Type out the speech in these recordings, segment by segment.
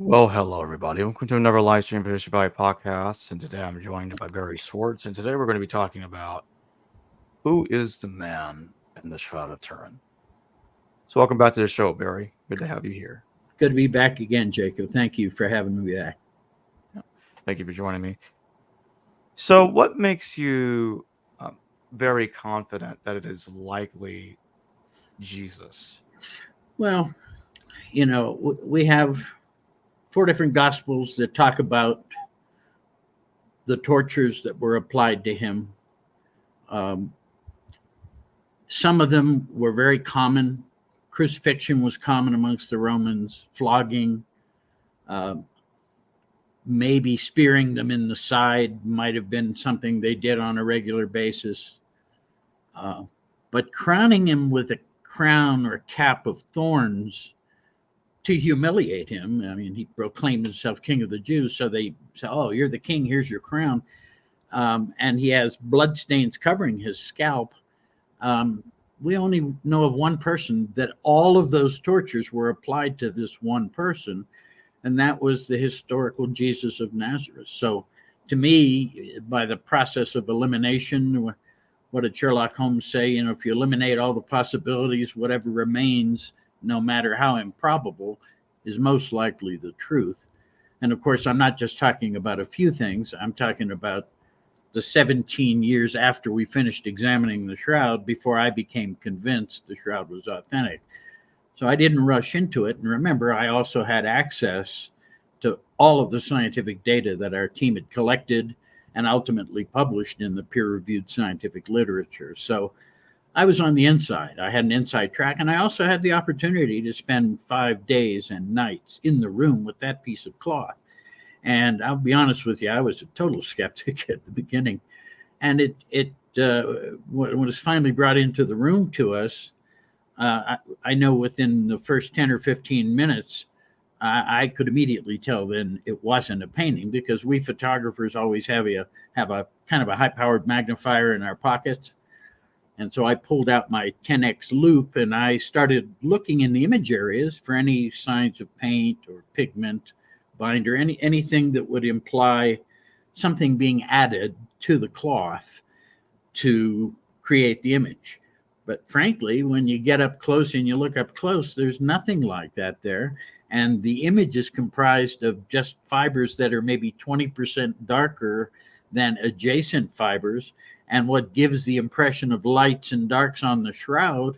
Well, hello everybody. Welcome to another live stream Position by podcast. And today I'm joined by Barrie Schwortz. And today we're going to be talking about who is the man in the Shroud of Turin. So welcome back to the show, Barrie. Good to have you here. Good to be back again, Jacob. Thank you for having me back. Yeah. Thank you for joining me. So what makes you very confident that it is likely Jesus? Well, we have 4 different gospels that talk about the tortures that were applied to him. Some of them were very common. Crucifixion was common amongst the Romans. Flogging, maybe spearing them in the side might have been something they did on a regular basis. But crowning him with a crown or cap of thorns to humiliate him. I mean, he proclaimed himself king of the Jews, so they say, "Oh, you're the king, here's your crown." And he has bloodstains covering his scalp. We only know of one person that all of those tortures were applied to this one person, and that was the historical Jesus of Nazareth. So to me, by the process of elimination, what did Sherlock Holmes say? If you eliminate all the possibilities, whatever remains, no matter how improbable, is most likely the truth. And of course, I'm not just talking about a few things. I'm talking about the 17 years after we finished examining the Shroud before I became convinced the Shroud was authentic. So I didn't rush into it. And remember, I also had access to all of the scientific data that our team had collected and ultimately published in the peer-reviewed scientific literature. So I was on the inside. I had an inside track, and I also had the opportunity to spend 5 days and nights in the room with that piece of cloth. And I'll be honest with you, I was a total skeptic at the beginning. And when it was finally brought into the room to us, I know within the first 10 or 15 minutes, I could immediately tell then it wasn't a painting, because we photographers always have a kind of a high-powered magnifier in our pockets. And so I pulled out my 10x loop and I started looking in the image areas for any signs of paint or pigment, binder, anything that would imply something being added to the cloth to create the image. But frankly, when you get up close and you look up close, there's nothing like that there. And the image is comprised of just fibers that are maybe 20% darker than adjacent fibers. And what gives the impression of lights and darks on the Shroud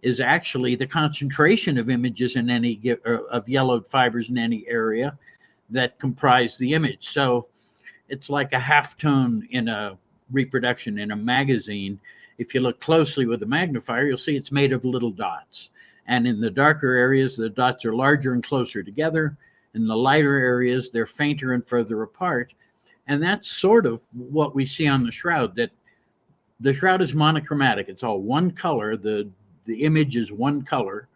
is actually the concentration of images in of yellowed fibers in any area that comprise the image. So it's like a halftone in a reproduction in a magazine. If you look closely with a magnifier, you'll see it's made of little dots. And in the darker areas, the dots are larger and closer together. In the lighter areas, they're fainter and further apart. And that's sort of what we see on the Shroud, that the Shroud is monochromatic. It's all one color. The image is one color.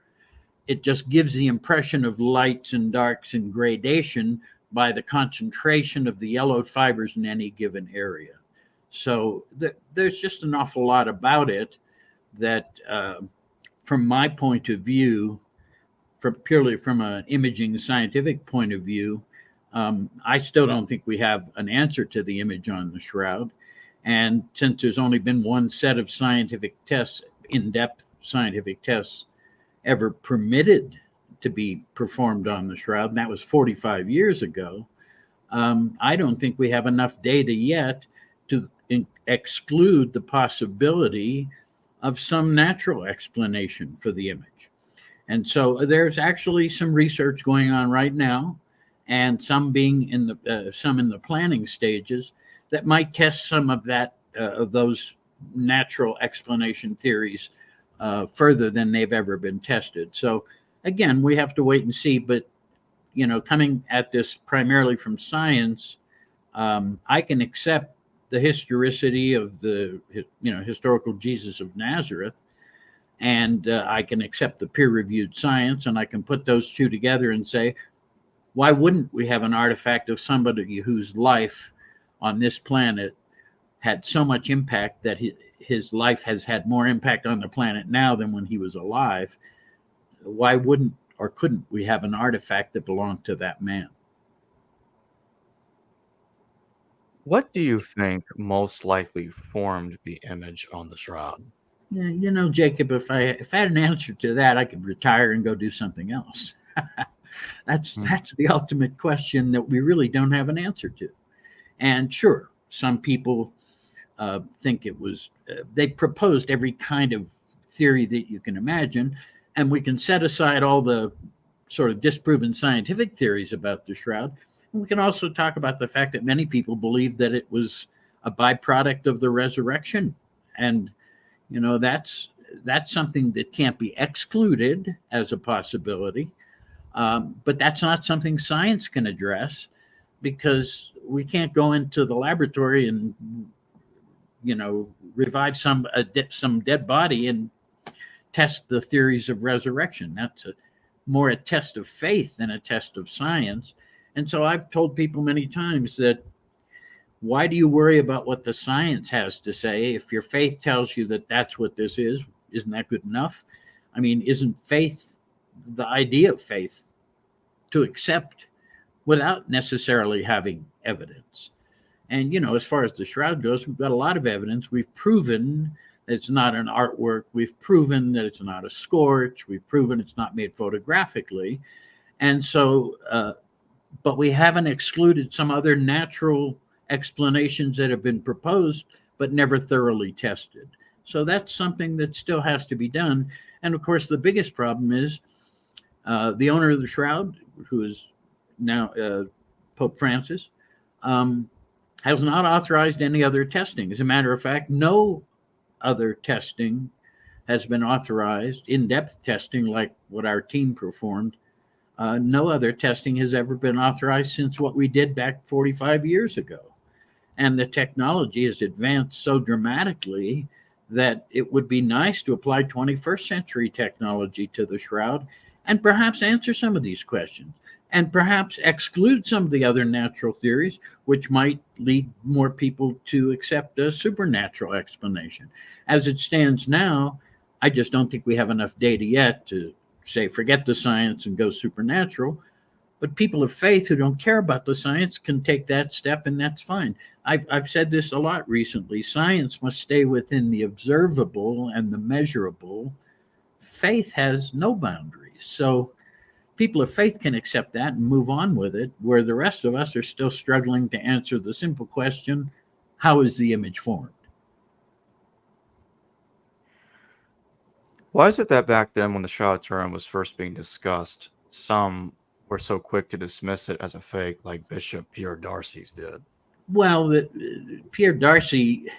It just gives the impression of lights and darks and gradation by the concentration of the yellowed fibers in any given area. So there's just an awful lot about it that, from my point of view, purely from an imaging scientific point of view, I still don't think we have an answer to the image on the Shroud. And since there's only been one set of scientific tests, in-depth scientific tests, ever permitted to be performed on the Shroud, and that was 45 years ago, I don't think we have enough data yet to exclude the possibility of some natural explanation for the image. And so there's actually some research going on right now, and some being in the planning stages, that might test some of those natural explanation theories further than they've ever been tested. So again, we have to wait and see. But coming at this primarily from science, I can accept the historicity of the historical Jesus of Nazareth, and I can accept the peer-reviewed science, and I can put those two together and say, why wouldn't we have an artifact of somebody whose life on this planet had so much impact that his life has had more impact on the planet now than when he was alive? Why wouldn't or couldn't we have an artifact that belonged to that man? What do you think most likely formed the image on the shroud? Yeah, Jacob, if I had an answer to that, I could retire and go do something else. Hmm. That's the ultimate question that we really don't have an answer to. And sure, some people think it was. They proposed every kind of theory that you can imagine, and we can set aside all the sort of disproven scientific theories about the shroud. And we can also talk about the fact that many people believe that it was a byproduct of the resurrection, and that's something that can't be excluded as a possibility. But that's not something science can address because we can't go into the laboratory and revive some dead body and test the theories of resurrection. That's more a test of faith than a test of science. And so I've told people many times that why do you worry about what the science has to say? If your faith tells you that that's what this is, isn't that good enough? I mean, isn't faith the idea of faith to accept without necessarily having evidence? And, as far as the shroud goes, we've got a lot of evidence. We've proven that it's not an artwork. We've proven that it's not a scorch. We've proven it's not made photographically. And so, but we haven't excluded some other natural explanations that have been proposed, but never thoroughly tested. So that's something that still has to be done. And of course, the biggest problem is the owner of the shroud, who is now Pope Francis, has not authorized any other testing. As a matter of fact, no other testing has been authorized, in-depth testing like what our team performed. No other testing has ever been authorized since what we did back 45 years ago. And the technology has advanced so dramatically that it would be nice to apply 21st century technology to the shroud and perhaps answer some of these questions and perhaps exclude some of the other natural theories, which might lead more people to accept a supernatural explanation. As it stands now, I just don't think we have enough data yet to say, forget the science and go supernatural. But people of faith who don't care about the science can take that step, and that's fine. I've said this a lot recently. Science must stay within the observable and the measurable. Faith has no boundaries. So people of faith can accept that and move on with it, where the rest of us are still struggling to answer the simple question, how is the image formed? Why is it that back then, when the Shroud Turin was first being discussed, some were so quick to dismiss it as a fake, like Bishop Pierre Darcy's did? Well, Pierre Darcy,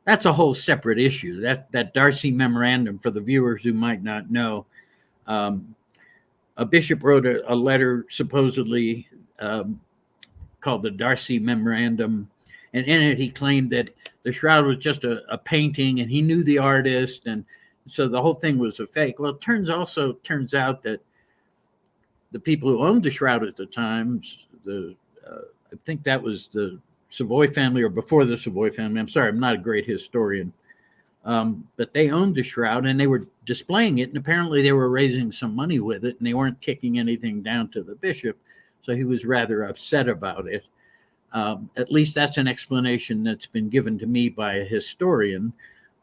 that's a whole separate issue. That Darcy Memorandum, for the viewers who might not know, a bishop wrote a letter supposedly called the Darcy Memorandum, and in it he claimed that the shroud was just a painting, and he knew the artist, and so the whole thing was a fake. Well, it turns out that the people who owned the shroud at the time, I think that was the Savoy family or before the Savoy family. I'm sorry, I'm not a great historian. But they owned the shroud and they were displaying it, and apparently they were raising some money with it, and they weren't kicking anything down to the bishop. So he was rather upset about it. At least that's an explanation that's been given to me by a historian.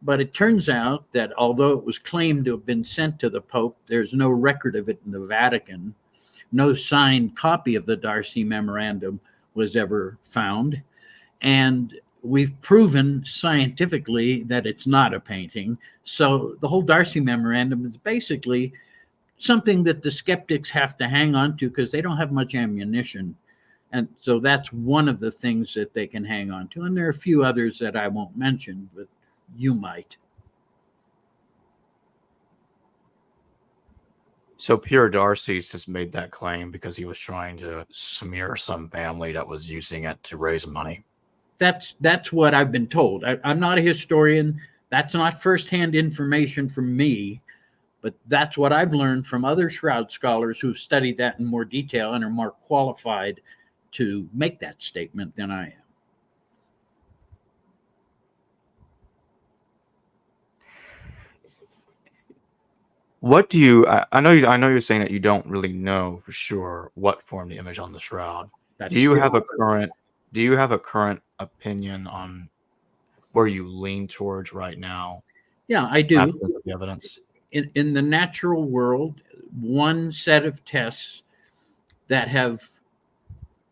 But it turns out that although it was claimed to have been sent to the Pope, there's no record of it in the Vatican. No signed copy of the Darcy Memorandum was ever found. And we've proven scientifically that it's not a painting. So the whole Darcy Memorandum is basically something that the skeptics have to hang on to because they don't have much ammunition. And so that's one of the things that they can hang on to. And there are a few others that I won't mention, but you might. So Pierre Darcy's has made that claim because he was trying to smear some family that was using it to raise money. That's what I've been told. I'm not a historian. That's not firsthand information from me, but that's what I've learned from other shroud scholars who've studied that in more detail and are more qualified to make that statement than I am. What do you? I know you're saying that you don't really know for sure what formed the image on the shroud. Do That's you true. have a current? Do you have a current opinion on where you lean towards right now Yeah, I after do. the evidence? In the natural world, one set of tests that have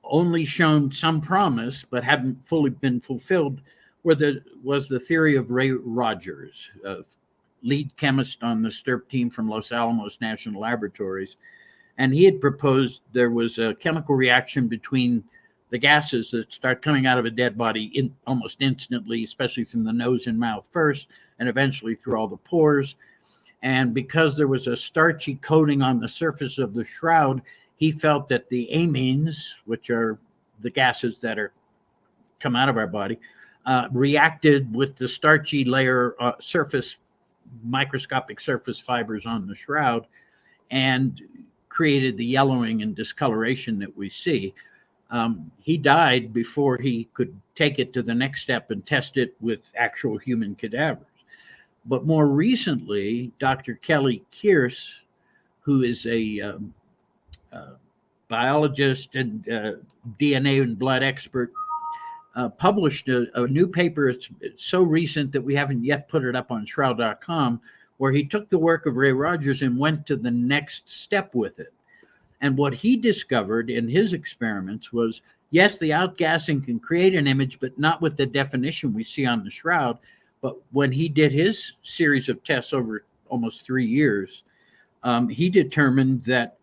only shown some promise but haven't fully been fulfilled was the theory of Ray Rogers, lead chemist on the STIRP team from Los Alamos National Laboratories. And he had proposed there was a chemical reaction between the gases that start coming out of a dead body almost instantly, especially from the nose and mouth first, and eventually through all the pores. And because there was a starchy coating on the surface of the shroud, he felt that the amines, which are the gases that are come out of our body, reacted with the starchy layer surface, microscopic surface fibers on the shroud, and created the yellowing and discoloration that we see. He died before he could take it to the next step and test it with actual human cadavers. But more recently, Dr. Kelly Kearse, who is a biologist and DNA and blood expert, published a new paper. It's so recent that we haven't yet put it up on Shroud.com, where he took the work of Ray Rogers and went to the next step with it. And what he discovered in his experiments was yes, the outgassing can create an image, but not with the definition we see on the shroud. But when he did his series of tests over almost 3 years, he determined that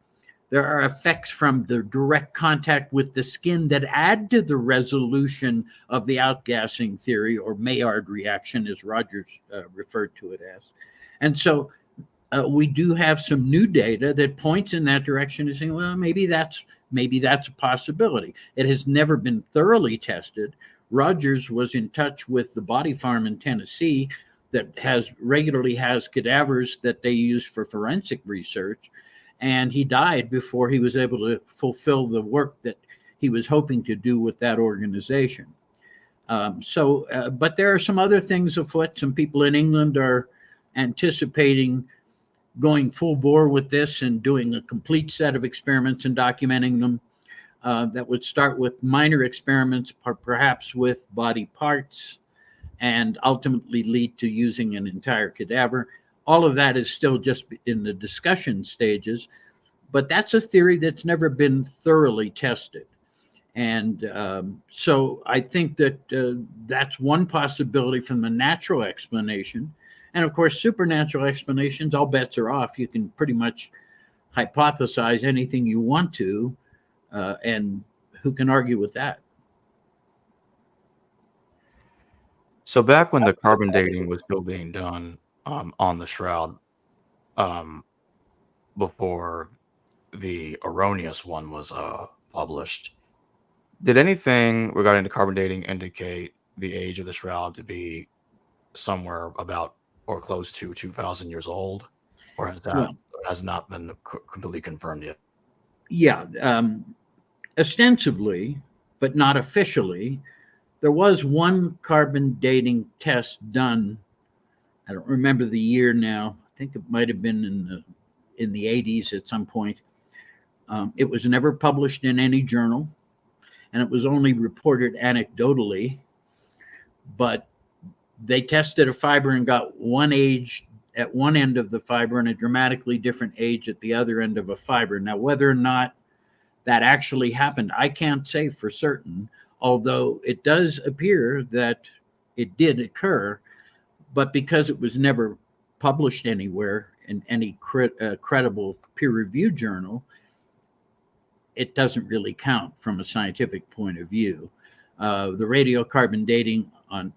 there are effects from the direct contact with the skin that add to the resolution of the outgassing theory, or Maillard reaction, as Rogers referred to it as. And so we do have some new data that points in that direction and saying, well, maybe that's a possibility. It has never been thoroughly tested. Rogers was in touch with the Body Farm in Tennessee that regularly has cadavers that they use for forensic research, and he died before he was able to fulfill the work that he was hoping to do with that organization. But there are some other things afoot. Some people in England are anticipating going full bore with this and doing a complete set of experiments and documenting them. That would start with minor experiments, perhaps with body parts, and ultimately lead to using an entire cadaver. All of that is still just in the discussion stages, but that's a theory that's never been thoroughly tested. And so I think that that's one possibility from the natural explanation. And of course, supernatural explanations, all bets are off. You can pretty much hypothesize anything you want to, and who can argue with that? So back when the carbon dating was still being done on the shroud, um, before the erroneous one was published, did anything regarding the carbon dating indicate the age of the shroud to be somewhere about or close to 2,000 years old, or Well, has not been completely confirmed yet? yeah, ostensibly, but not officially, there was one carbon dating test done. I don't remember the year now. I think it might have been in the 80s at some point. It was never published in any journal, and it was only reported anecdotally. But they tested a fiber and got one age at one end of the fiber and a dramatically different age at the other end of a fiber. Now, whether or not that actually happened, I can't say for certain, although it does appear that it did occur. But because it was never published anywhere in any credible peer-reviewed journal, it doesn't really count from a scientific point of view. The radiocarbon dating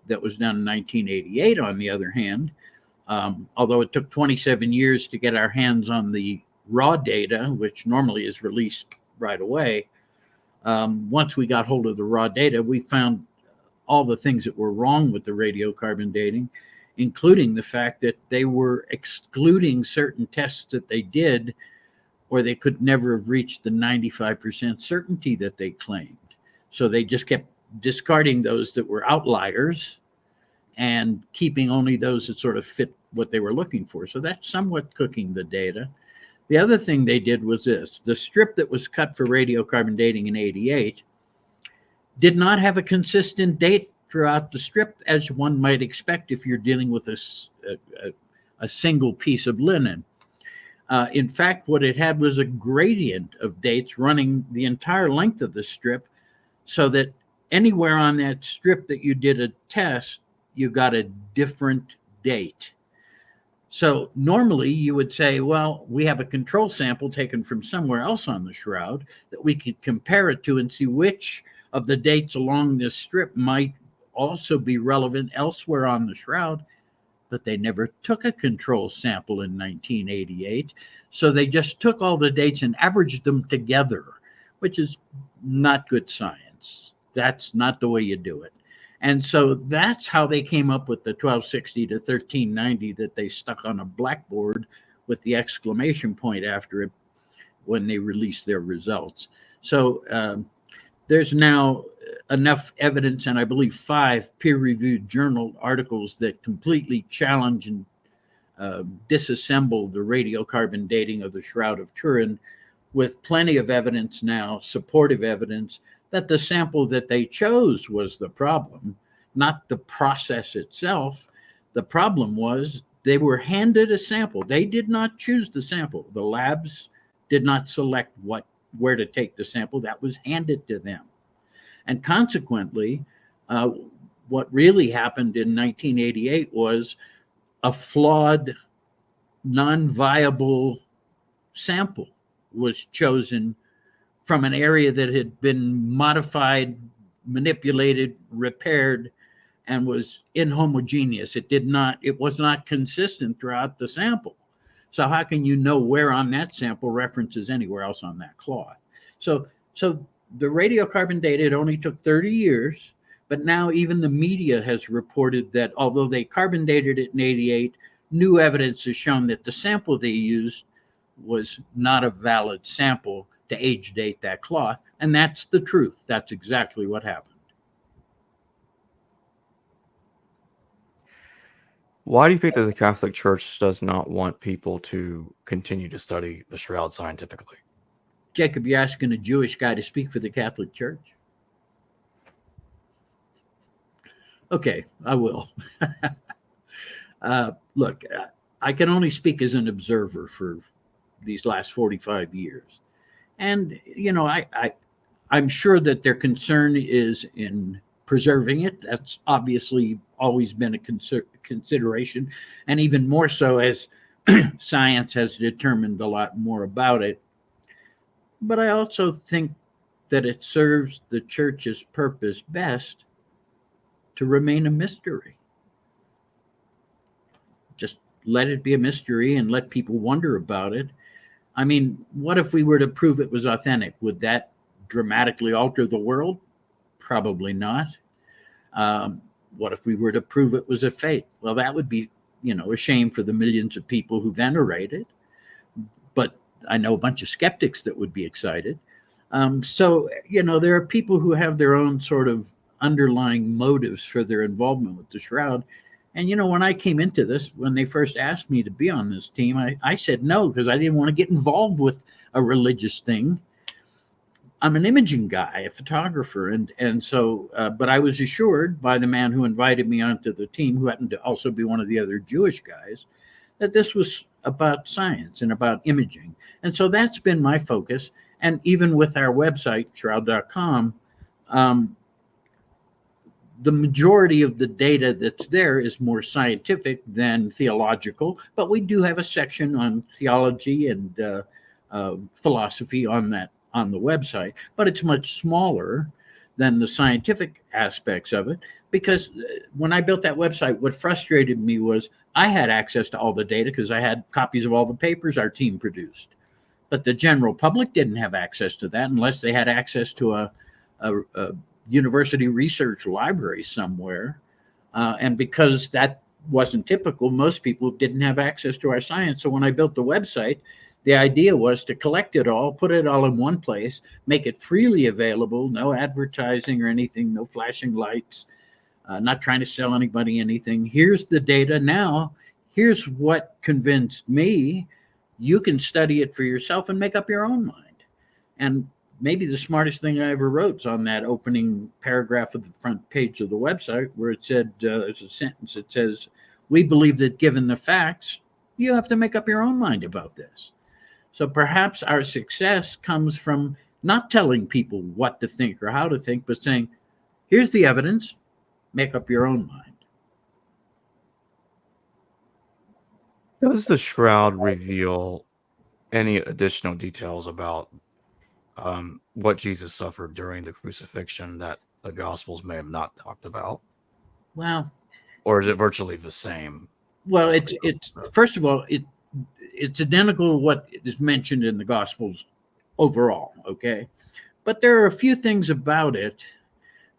that was done in 1988, on the other hand, although it took 27 years to get our hands on the raw data, which normally is released right away, once we got hold of the raw data, we found all the things that were wrong with the radiocarbon dating, including the fact that they were excluding certain tests that they did, or they could never have reached the 95% certainty that they claimed. So they just kept discarding those that were outliers and keeping only those that sort of fit what they were looking for. So that's somewhat cooking the data. The other thing they did was this: the strip that was cut for radiocarbon dating in 88 did not have a consistent date throughout the strip, as one might expect if you're dealing with a single piece of linen. In fact, what it had was a gradient of dates running the entire length of the strip, so that anywhere on that strip that you did a test, you got a different date. So normally you would say, well, we have a control sample taken from somewhere else on the shroud that we could compare it to and see which of the dates along this strip might also be relevant elsewhere on the shroud. But they never took a control sample in 1988. So they just took all the dates and averaged them together, which is not good science. That's not the way you do it. And so that's how they came up with the 1260 to 1390 that they stuck on a blackboard with the exclamation point after it when they released their results. So there's now enough evidence, and I believe 5 peer-reviewed journal articles that completely challenge and disassemble the radiocarbon dating of the Shroud of Turin, with plenty of evidence now, supportive evidence, that the sample that they chose was the problem, not the process itself. The problem was they were handed a sample. They did not choose the sample. The labs did not select where to take the sample. That was handed to them. And consequently, what really happened in 1988 was a flawed, non-viable sample was chosen from an area that had been modified, manipulated, repaired, and was inhomogeneous. It was not consistent throughout the sample. So how can you know where on that sample references anywhere else on that cloth? So the radiocarbon data, it only took 30 years, but now even the media has reported that although they carbon dated it in 88, new evidence has shown that the sample they used was not a valid sample to age date that cloth. And that's the truth. That's exactly what happened. Why do you think that the Catholic Church does not want people to continue to study the shroud scientifically? Jacob, you're asking a Jewish guy to speak for the Catholic Church? Okay, I will. Look, I can only speak as an observer for these last 45 years. And, I'm sure that their concern is in preserving it. That's obviously always been a consideration, and even more so as science has determined a lot more about it. But I also think that it serves the church's purpose best to remain a mystery. Just let it be a mystery and let people wonder about it. I mean, what if we were to prove it was authentic? Would that dramatically alter the world? Probably not. What if we were to prove it was a fake? Well, that would be, a shame for the millions of people who venerate it. But I know a bunch of skeptics that would be excited. So, there are people who have their own sort of underlying motives for their involvement with the Shroud. And, when I came into this, when they first asked me to be on this team, I said no, because I didn't want to get involved with a religious thing. I'm an imaging guy, a photographer. And so, but I was assured by the man who invited me onto the team, who happened to also be one of the other Jewish guys, that this was about science and about imaging. And so that's been my focus. And even with our website, shroud.com, the majority of the data that's there is more scientific than theological, but we do have a section on theology and philosophy on the website, but it's much smaller than the scientific aspects of it, because when I built that website, what frustrated me was I had access to all the data because I had copies of all the papers our team produced, but the general public didn't have access to that unless they had access to a university research library somewhere. And because that wasn't typical, most people didn't have access to our science. So when I built the website, the idea was to collect it all, put it all in one place, make it freely available, no advertising or anything, no flashing lights, not trying to sell anybody anything. Here's the data now. here's what convinced me. You can study it for yourself and make up your own mind. And maybe the smartest thing I ever wrote is on that opening paragraph of the front page of the website, where it said, there's a sentence that says, "We believe that given the facts, you have to make up your own mind about this." So perhaps our success comes from not telling people what to think or how to think, but saying, here's the evidence, make up your own mind. Does the shroud reveal any additional details about what Jesus suffered during the crucifixion that the Gospels may have not talked about? Well, Or is it virtually the same? well, as what it's the it's Gospels said? first of all, it's identical to what is mentioned in the Gospels overall, okay? But there are a few things about it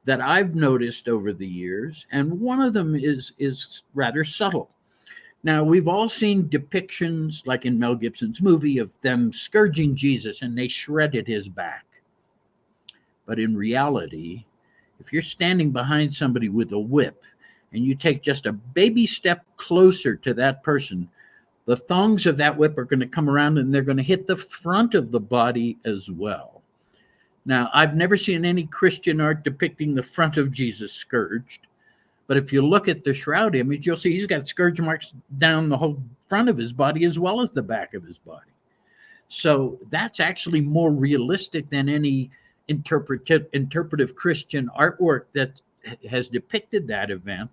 that I've noticed over the years, and one of them is rather subtle. Now, we've all seen depictions, like in Mel Gibson's movie, of them scourging Jesus and they shredded his back. But in reality, if you're standing behind somebody with a whip and you take just a baby step closer to that person, the thongs of that whip are going to come around and they're going to hit the front of the body as well. Now, I've never seen any Christian art depicting the front of Jesus scourged. But if you look at the shroud image, you'll see he's got scourge marks down the whole front of his body as well as the back of his body. So that's actually more realistic than any interpretive Christian artwork that has depicted that event.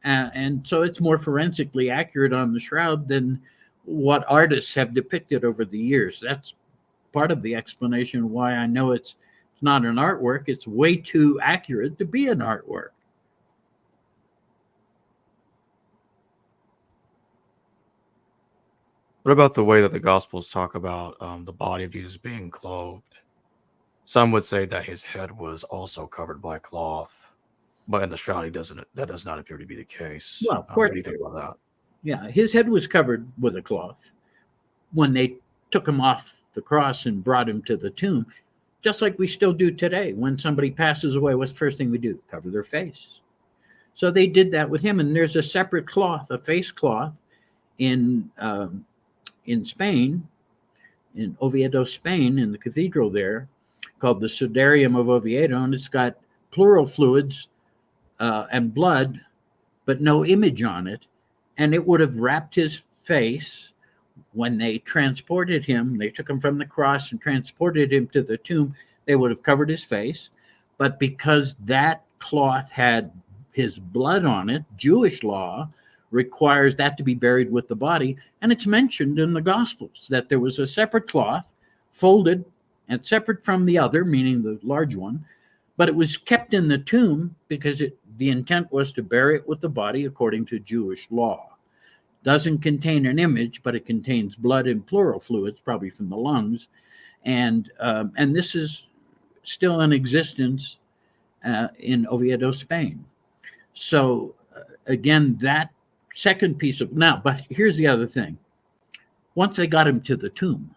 And so it's more forensically accurate on the shroud than what artists have depicted over the years. That's part of the explanation why I know it's not an artwork. It's way too accurate to be an artwork. What about the way that the Gospels talk about the body of Jesus being clothed? Some would say that his head was also covered by cloth, but in the shroud, that does not appear to be the case. Well, of What course, do you think about that? yeah, his head was covered with a cloth when they took him off the cross and brought him to the tomb, just like we still do today. When somebody passes away, what's the first thing we do? Cover their face. So they did that with him, and there's a separate cloth, a face cloth, in Spain, in Oviedo, Spain, in the cathedral there, called the Sudarium of Oviedo, and it's got pleural fluids and blood, but no image on it. And it would have wrapped his face when they transported him. They took him from the cross and transported him to the tomb. They would have covered his face. But because that cloth had his blood on it, Jewish law requires that to be buried with the body. And it's mentioned in the Gospels that there was a separate cloth folded and separate from the other, meaning the large one, but it was kept in the tomb because the intent was to bury it with the body according to Jewish law. Doesn't contain an image, but it contains blood and pleural fluids, probably from the lungs. And this is still in existence in Oviedo, Spain. So again, that second piece of now, but here's the other thing. Once they got him to the tomb,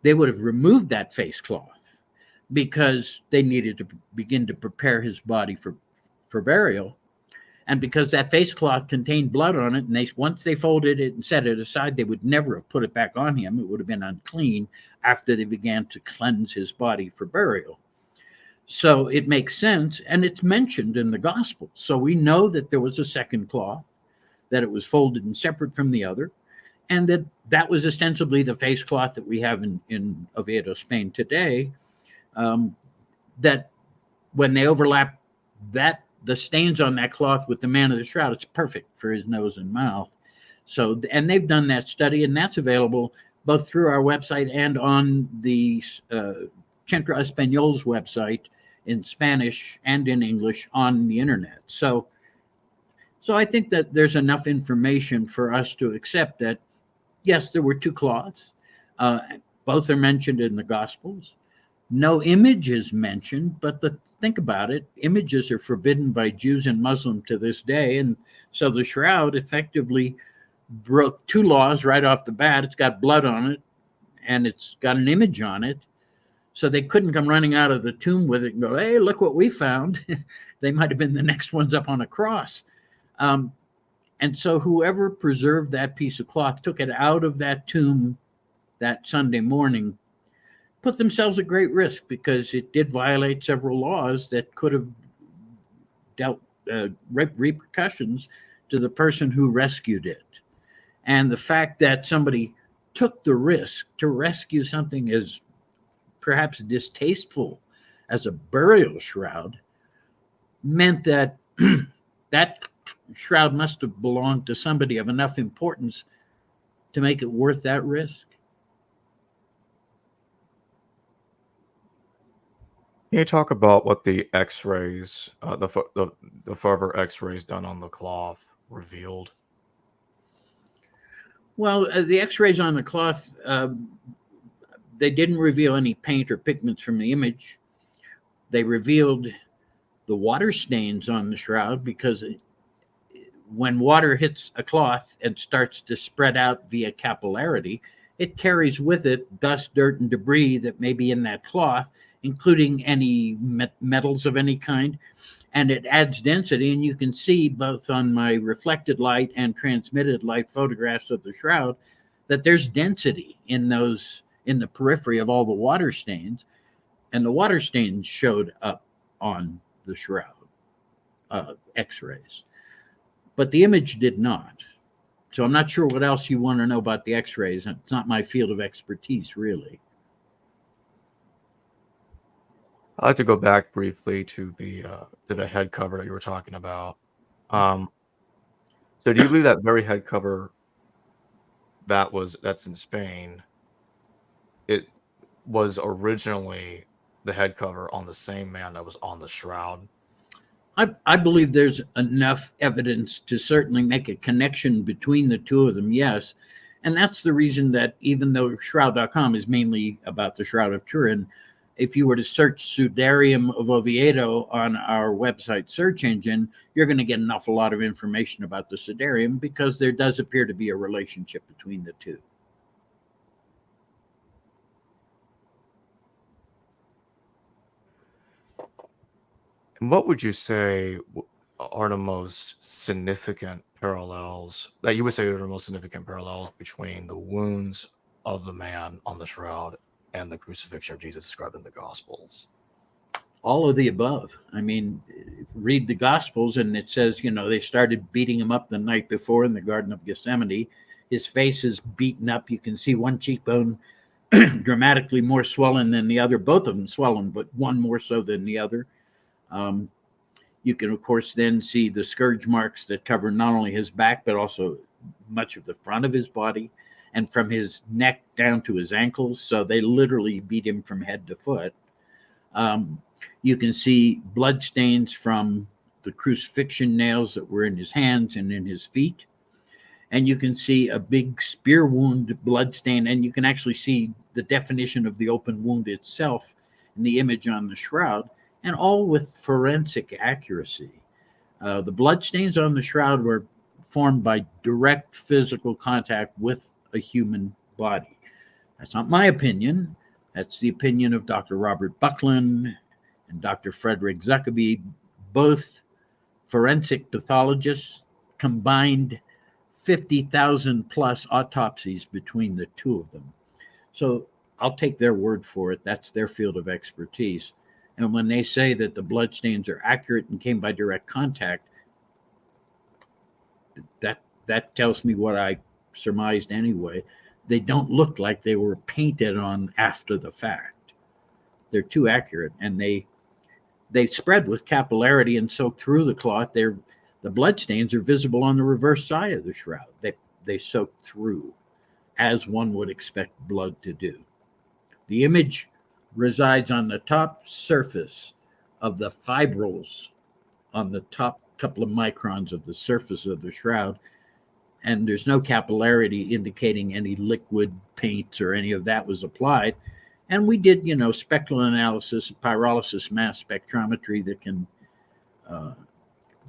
they would have removed that face cloth because they needed to begin to prepare his body for burial. And because that face cloth contained blood on it, and once they folded it and set it aside, they would never have put it back on him. It would have been unclean after they began to cleanse his body for burial. So it makes sense, and it's mentioned in the Gospel. So we know that there was a second cloth, that it was folded and separate from the other, and that was ostensibly the face cloth that we have in Oviedo, Spain today, that when they overlap the stains on that cloth with the man of the shroud, it's perfect for his nose and mouth. So, and they've done that study, and that's available both through our website and on the Centro Español's website in Spanish and in English on the internet. So I think that there's enough information for us to accept that, yes, there were two cloths. Both are mentioned in the Gospels. No image is mentioned, but think about it. Images are forbidden by Jews and Muslims to this day. And so the shroud effectively broke two laws right off the bat. It's got blood on it, and it's got an image on it. So they couldn't come running out of the tomb with it and go, hey, look what we found. They might have been the next ones up on a cross. And so whoever preserved that piece of cloth took it out of that tomb that Sunday morning, put themselves at great risk because it did violate several laws that could have dealt repercussions to the person who rescued it. And the fact that somebody took the risk to rescue something as perhaps distasteful as a burial shroud meant that that shroud must have belonged to somebody of enough importance to make it worth that risk. Can you talk about what the X-rays, the further X-rays done on the cloth revealed? Well, the X-rays on the cloth, they didn't reveal any paint or pigments from the image. They revealed the water stains on the shroud because when water hits a cloth and starts to spread out via capillarity, it carries with it dust, dirt, and debris that may be in that cloth, including any metals of any kind, and it adds density. And you can see both on my reflected light and transmitted light photographs of the shroud that there's density in the periphery of all the water stains, and the water stains showed up on the shroud X-rays, but the image did not. So I'm not sure what else you want to know about the X-rays. It's not my field of expertise, really. I'd like to go back briefly to the head cover that you were talking about. So do you believe that very head cover that's in Spain, it was originally the head cover on the same man that was on the shroud? I believe there's enough evidence to certainly make a connection between the two of them, yes. And that's the reason that even though Shroud.com is mainly about the Shroud of Turin, if you were to search Sudarium of Oviedo on our website search engine, you're going to get an awful lot of information about the Sudarium because there does appear to be a relationship between the two. And what would you say are the most significant parallels that you would say are the most significant parallels between the wounds of the man on the shroud and the crucifixion of Jesus described in the Gospels? All of the above. I mean, read the Gospels and it says, they started beating him up the night before in the Garden of Gethsemane. His face is beaten up. You can see one cheekbone dramatically more swollen than the other, both of them swollen, but one more so than the other. You can, of course, then see the scourge marks that cover not only his back, but also much of the front of his body and from his neck down to his ankles. So they literally beat him from head to foot. You can see blood stains from the crucifixion nails that were in his hands and in his feet. And you can see a big spear wound blood stain. And you can actually see the definition of the open wound itself in the image on the shroud, and all with forensic accuracy. The blood stains on the shroud were formed by direct physical contact with a human body. That's not my opinion. That's the opinion of Dr. Robert Buckland and Dr. Frederick Zuckerby, both forensic pathologists, combined 50,000 plus autopsies between the two of them. So I'll take their word for it. That's their field of expertise. And when they say that the bloodstains are accurate and came by direct contact, that tells me what I surmised anyway. They don't look like they were painted on after the fact. They're too accurate, and they spread with capillarity and soak through the cloth. The bloodstains are visible on the reverse side of the shroud. They soak through, as one would expect blood to do. The image resides on the top surface of the fibrils on the top couple of microns of the surface of the shroud, and there's no capillarity indicating any liquid paints or any of that was applied. And we did, spectral analysis, pyrolysis mass spectrometry that can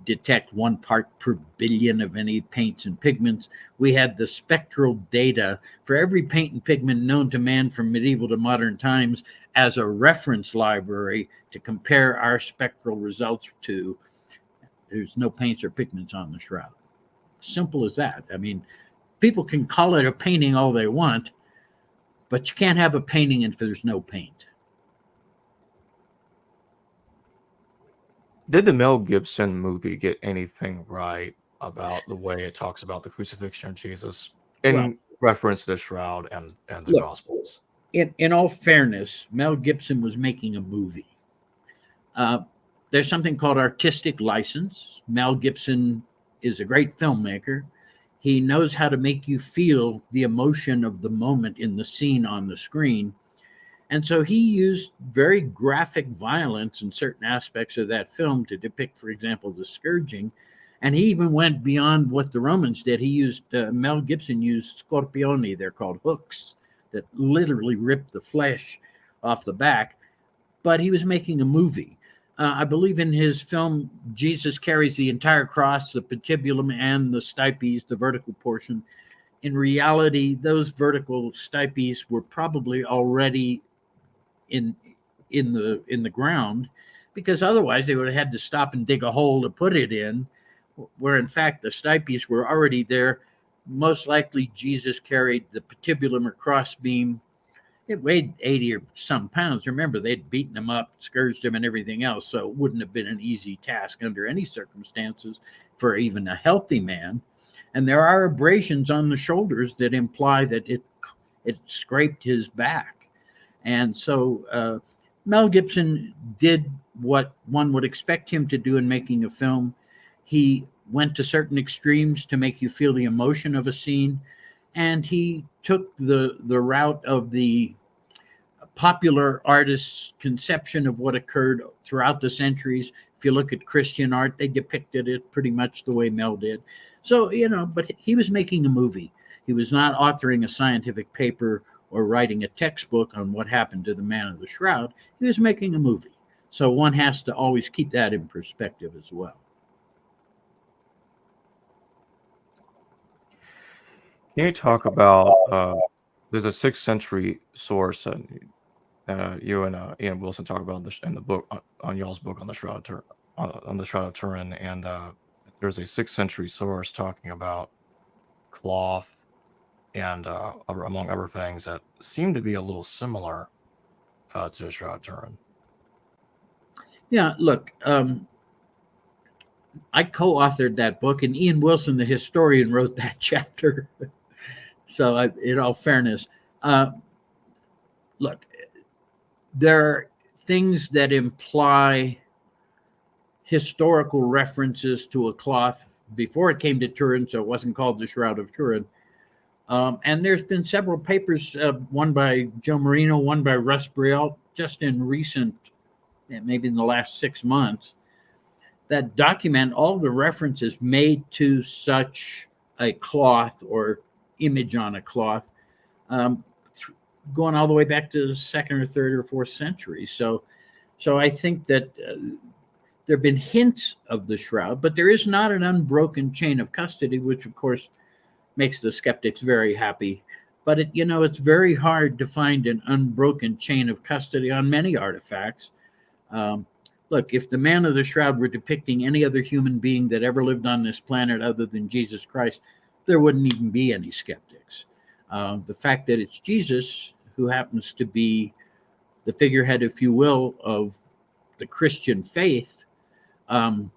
detect 1 part per billion of any paints and pigments. We had the spectral data for every paint and pigment known to man from medieval to modern times as a reference library to compare our spectral results to. There's no paints or pigments on the shroud. Simple as that. I mean, people can call it a painting all they want, but you can't have a painting if there's no paint. Did the Mel Gibson movie get anything right about the way it talks about the crucifixion of Jesus Well, in reference to the Shroud and the look, Gospels? in all fairness, Mel Gibson was making a movie. There's something called artistic license. Mel Gibson is a great filmmaker. He knows how to make you feel the emotion of the moment in the scene on the screen. And so he used very graphic violence in certain aspects of that film to depict, for example, the scourging. And he even went beyond what the Romans did. Mel Gibson used scorpioni, they're called hooks, that literally ripped the flesh off the back. But he was making a movie. I believe in his film, Jesus carries the entire cross, the patibulum and the stipes, the vertical portion. In reality, those vertical stipes were probably already in the ground, because otherwise they would have had to stop and dig a hole to put it in, where in fact the stipes were already there. Most likely Jesus carried the patibulum or crossbeam. It weighed 80 or some pounds. Remember, they'd beaten him up, scourged him, and everything else, so it wouldn't have been an easy task under any circumstances for even a healthy man. And there are abrasions on the shoulders that imply that it scraped his back. And so Mel Gibson did what one would expect him to do in making a film. He went to certain extremes to make you feel the emotion of a scene, and he took the route of the popular artist's conception of what occurred throughout the centuries. If you look at Christian art, they depicted it pretty much the way Mel did. So, but he was making a movie. He was not authoring a scientific paper or writing a textbook on what happened to the man of the Shroud. He was making a movie. So one has to always keep that in perspective as well. Can you talk about there's a 6th century source, and you and Ian Wilson talk about this in the book on y'all's book on the Shroud on the Shroud of Turin, and there's a 6th century source talking about cloth and among other things that seem to be a little similar to the Shroud of Turin. Yeah, look, I co-authored that book, and Ian Wilson, the historian, wrote that chapter. So, in all fairness, look, there are things that imply historical references to a cloth before it came to Turin, so it wasn't called the Shroud of Turin. And there's been several papers, one by Joe Marino, one by Russ Briel, just in recent, maybe in the last 6 months, that document all the references made to such a cloth or image on a cloth, going all the way back to the 2nd or 3rd or 4th century. So I think that there have been hints of the Shroud, but there is not an unbroken chain of custody, which of course makes the skeptics very happy. But it's very hard to find an unbroken chain of custody on many artifacts. Look, if the man of the Shroud were depicting any other human being that ever lived on this planet other than Jesus Christ, there wouldn't even be any skeptics. The fact that it's Jesus, who happens to be the figurehead, if you will, of the Christian faith, and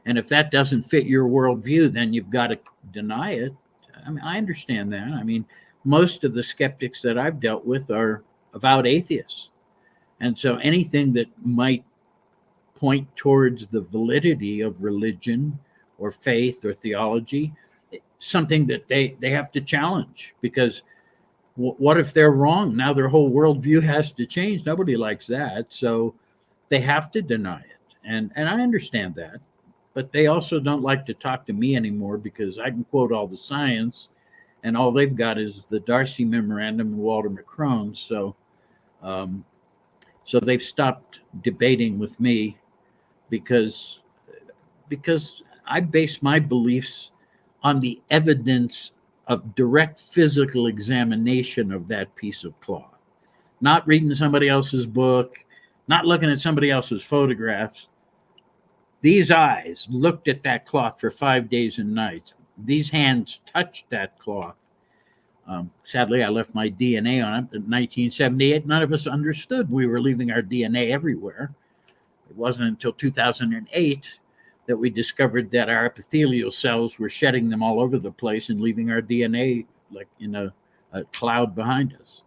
if that doesn't fit your worldview, then you've got to deny it. I mean, I understand that. I mean, most of the skeptics that I've dealt with are avowed atheists. And so anything that might point towards the validity of religion or faith or theology, something that they have to challenge, because what if they're wrong? Now their whole worldview has to change. Nobody likes that. So they have to deny it. And I understand that. But they also don't like to talk to me anymore, because I can quote all the science, and all they've got is the Darcy Memorandum and Walter McCrone. So they've stopped debating with me, because I base my beliefs on the evidence of direct physical examination of that piece of cloth, not reading somebody else's book, not looking at somebody else's photographs. These eyes looked at that cloth for 5 days and nights. these hands touched that cloth. Sadly, I left my DNA on it in 1978. None of us understood we were leaving our DNA everywhere. It wasn't until 2008 that we discovered that our epithelial cells were shedding them all over the place and leaving our DNA like in a cloud behind us.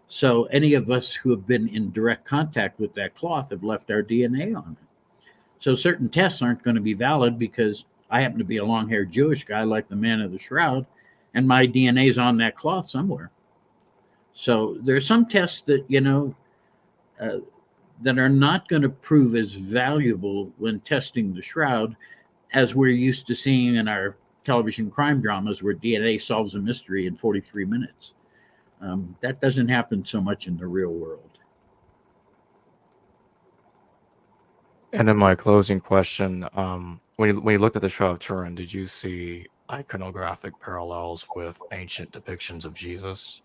So any of us who have been in direct contact with that cloth have left our DNA on it. So certain tests aren't going to be valid because I happen to be a long-haired Jewish guy like the man of the Shroud, and my DNA is on that cloth somewhere. So there's some tests that, that are not going to prove as valuable when testing the Shroud as we're used to seeing in our television crime dramas where DNA solves a mystery in 43 minutes. That doesn't happen so much in the real world. And in my closing question, when you looked at the Shroud of Turin, did you see iconographic parallels with ancient depictions of Jesus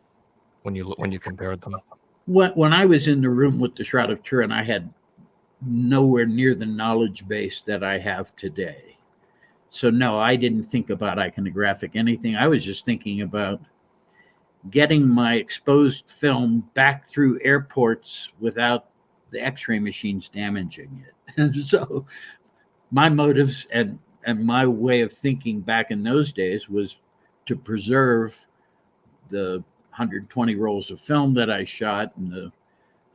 when you compared them? When I was in the room with the Shroud of Turin, I had nowhere near the knowledge base that I have today. So no, I didn't think about iconographic anything. I was just thinking about getting my exposed film back through airports without the X-ray machines damaging it. And so my motives and my way of thinking back in those days was to preserve the 120 rolls of film that I shot and the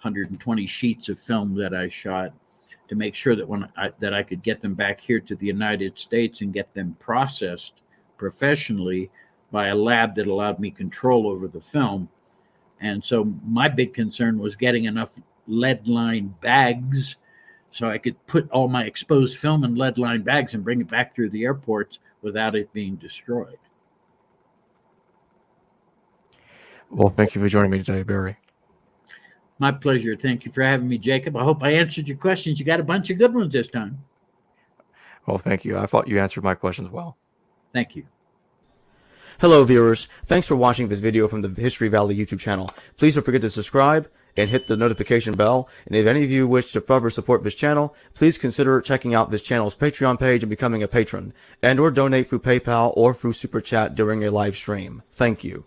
120 sheets of film that I shot, to make sure that that I could get them back here to the United States and get them processed professionally by a lab that allowed me control over the film. And so my big concern was getting enough lead-lined bags so I could put all my exposed film in lead-lined bags and bring it back through the airports without it being destroyed. Well, thank you for joining me today, Barrie. My pleasure. Thank you for having me, Jacob. I hope I answered your questions. You got a bunch of good ones this time. Well, thank you. I thought you answered my questions well. Thank you. Hello viewers, thanks for watching this video from the History Valley YouTube channel. Please don't forget to subscribe and hit the notification bell. And if any of you wish to further support this channel, please consider checking out this channel's Patreon page and becoming a patron, and or donate through PayPal or through Super Chat during a live stream. Thank you.